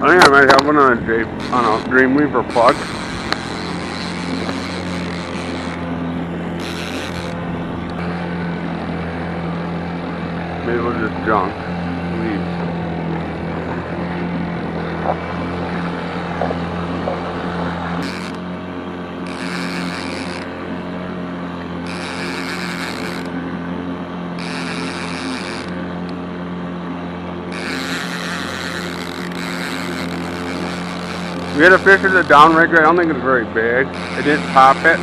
I think I might have one on a Dreamweaver plug. Maybe it was just junk. Leaves. We had a fish at the downrigger. I don't think it was very big. I didn't pop it.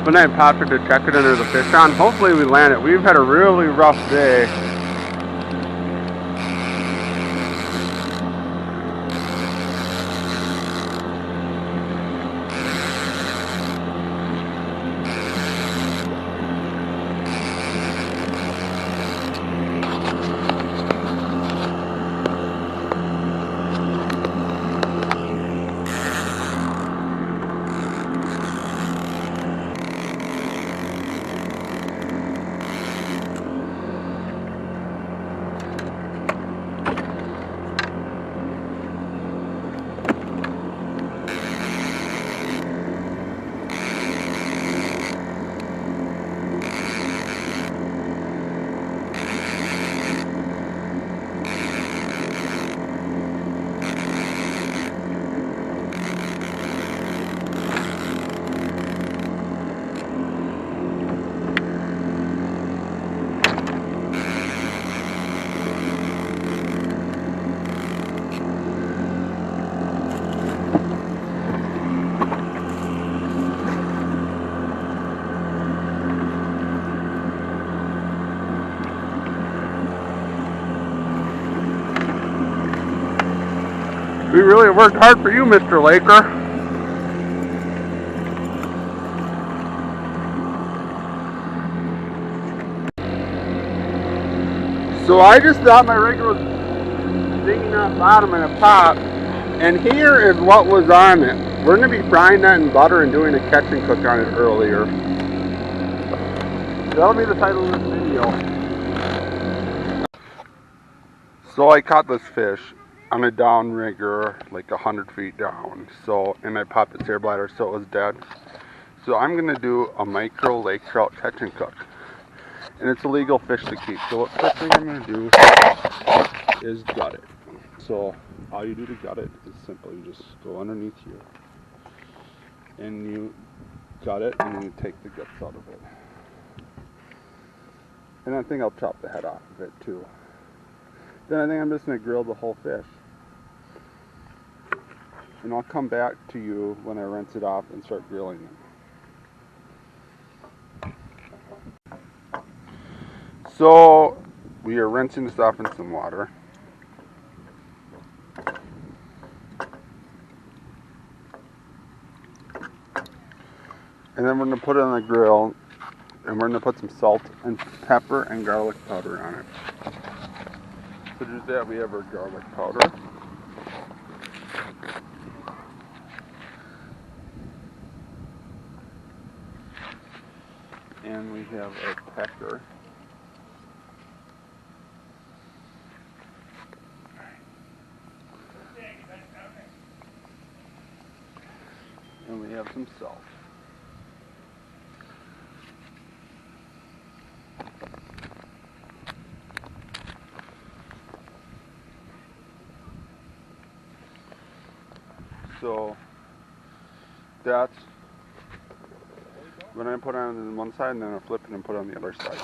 But I popped it to check it under the fish on. Hopefully we land it. We've had a really rough day. We really worked hard for you, Mr. Laker. So I just thought my rigger was dinging that bottom and it popped. And here is what was on it. We're going to be frying that in butter and doing a catch and cook on it earlier. That'll be the title of this video. So I caught this fish on a downrigger like 100 feet down. So, and I popped its air bladder so it was dead. So I'm going to do a micro lake trout catch and cook. And it's a legal fish to keep. So what first thing I'm going to do is gut it. So all you do to gut it is simply just go underneath here. And you gut it and you take the guts out of it. And I think I'll chop the head off of it too. Then I think I'm just going to grill the whole fish. And I'll come back to you when I rinse it off and start grilling it. So we are rinsing this off in some water. And then we're going to put it on the grill and we're going to put some salt and pepper and garlic powder on it. So to do that we have our garlic powder. And we have our pecker. And we have some salt. So that's when I put it on one side and then I flip it and put it on the other side.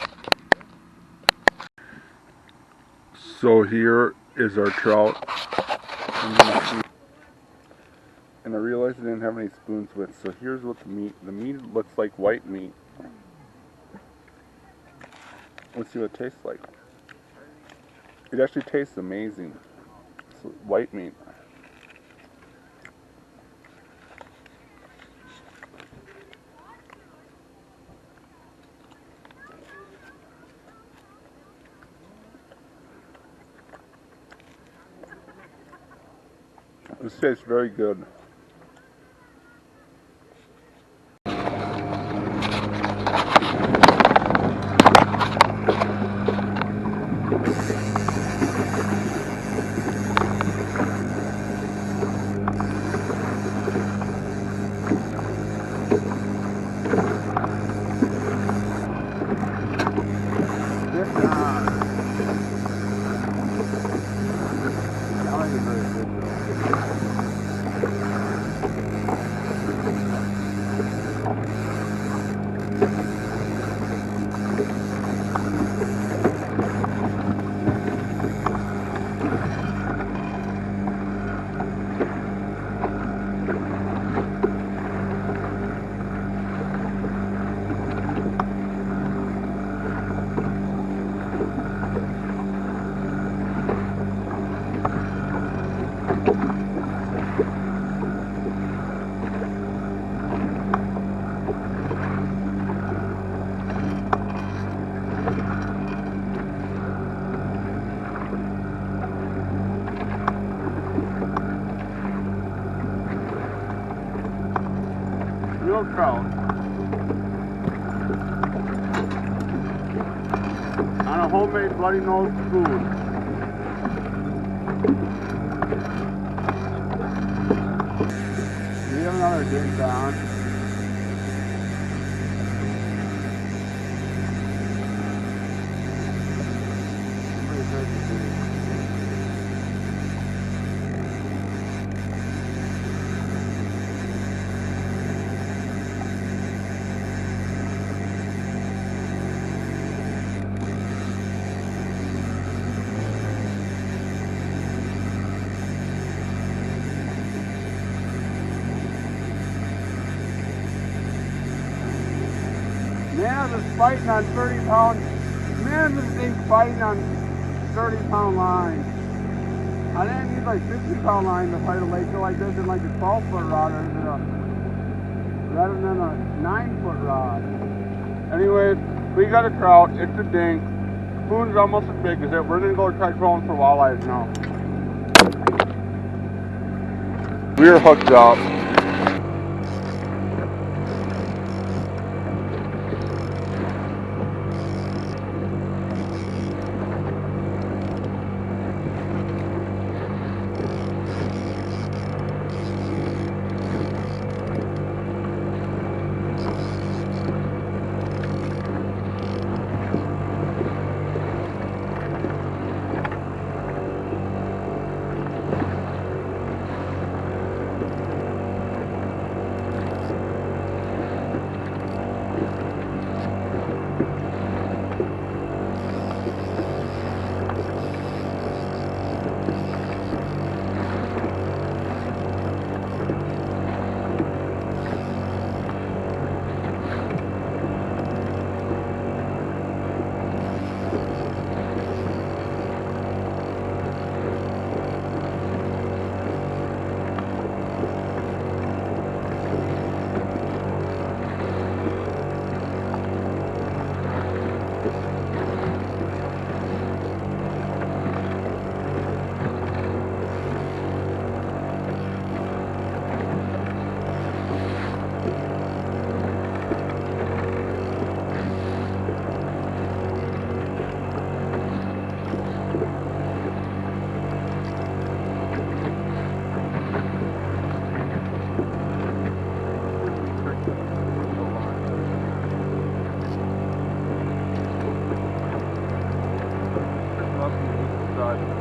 So here is our trout. And I realized I didn't have any spoons with, so here's what the meat looks like white meat. Let's see what it tastes like. It actually tastes amazing. It's white meat. This tastes very good. little trout. On a homemade bloody nose spoon. We have another dink on. Man, this fighting on 30 pound. Man, this thing's fighting on 30-pound line. I didn't need like 50-pound line to fight a lake like this in like a 12-foot rod rather than a 9-foot rod. Anyways, we got a trout. It's a dink. Spoon's almost as big as it. We're gonna go try trolling for walleyes now. We're hooked up.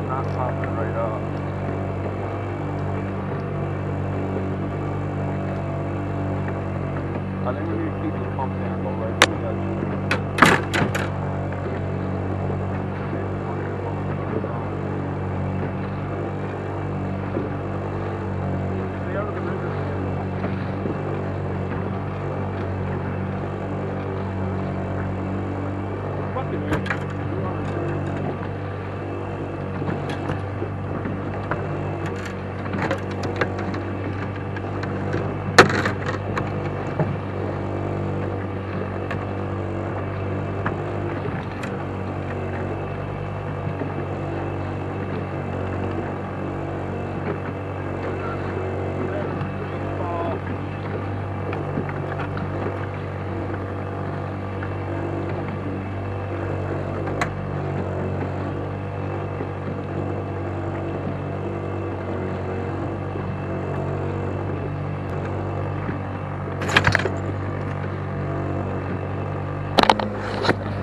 Not popping right up. I think we need to keep the pump handle right to the edge.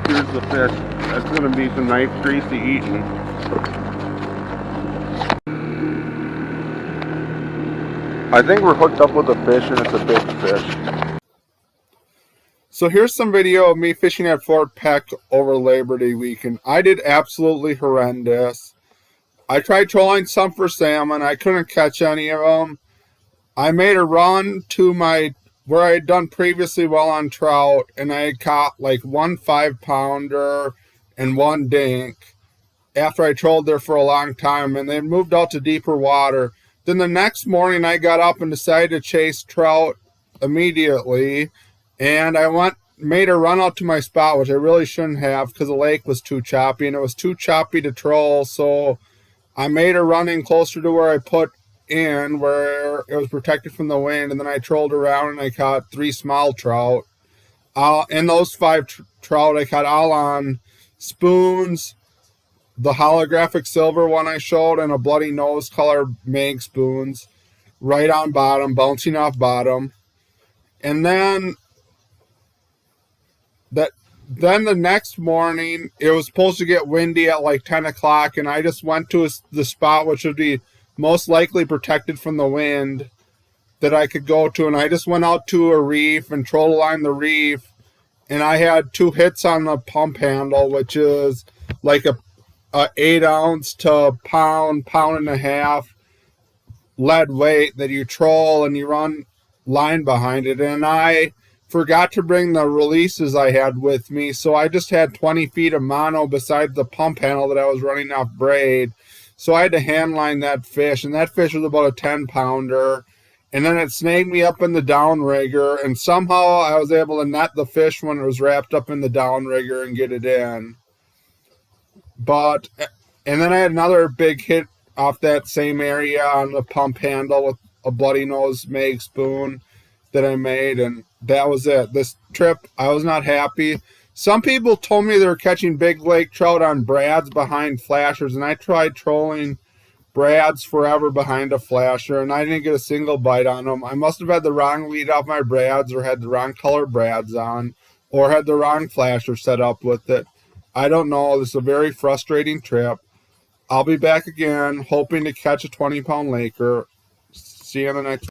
Here's the fish. That's going to be some nice greasy eating. I think we're hooked up with a fish and it's a big fish. So here's some video of me fishing at Fort Peck over Labor Day weekend. I did absolutely horrendous. I tried trolling some for salmon. I couldn't catch any of them. I made a run to where I had done previously well on trout, and I had caught like 1 5-pounder and 1 dink after I trolled there for a long time, and they moved out to deeper water. Then the next morning I got up and decided to chase trout immediately, and I made a run out to my spot, which I really shouldn't have because the lake was too choppy and it was too choppy to troll. So I made a run in closer to where I put in where it was protected from the wind, and then I trolled around and I caught 3 small trout. In those 5 trout, I caught all on spoons, the holographic silver one I showed, and a bloody nose color mag spoons, right on bottom, bouncing off bottom. And then the next morning, it was supposed to get windy at like 10 o'clock, and I just went to the spot which would be most likely protected from the wind that I could go to, and I just went out to a reef and trolled along the reef, and I had 2 hits on the pump handle, which is like a 8-ounce to pound and a half lead weight that you troll and you run line behind it. And I forgot to bring the releases I had with me, so I just had 20 feet of mono beside the pump handle that I was running off braid. So I had to hand line that fish, and that fish was about a 10-pounder. And then it snagged me up in the downrigger, and somehow I was able to net the fish when it was wrapped up in the downrigger and get it in. And then I had another big hit off that same area on the pump handle with a bloody nose mag spoon that I made, and that was it. This trip, I was not happy. Some people told me they were catching big lake trout on brads behind flashers, and I tried trolling brads forever behind a flasher, and I didn't get a single bite on them. I must have had the wrong lead off my brads, or had the wrong color brads on, or had the wrong flasher set up with it. I don't know. This is a very frustrating trip. I'll be back again, hoping to catch a 20-pound laker. See you on the next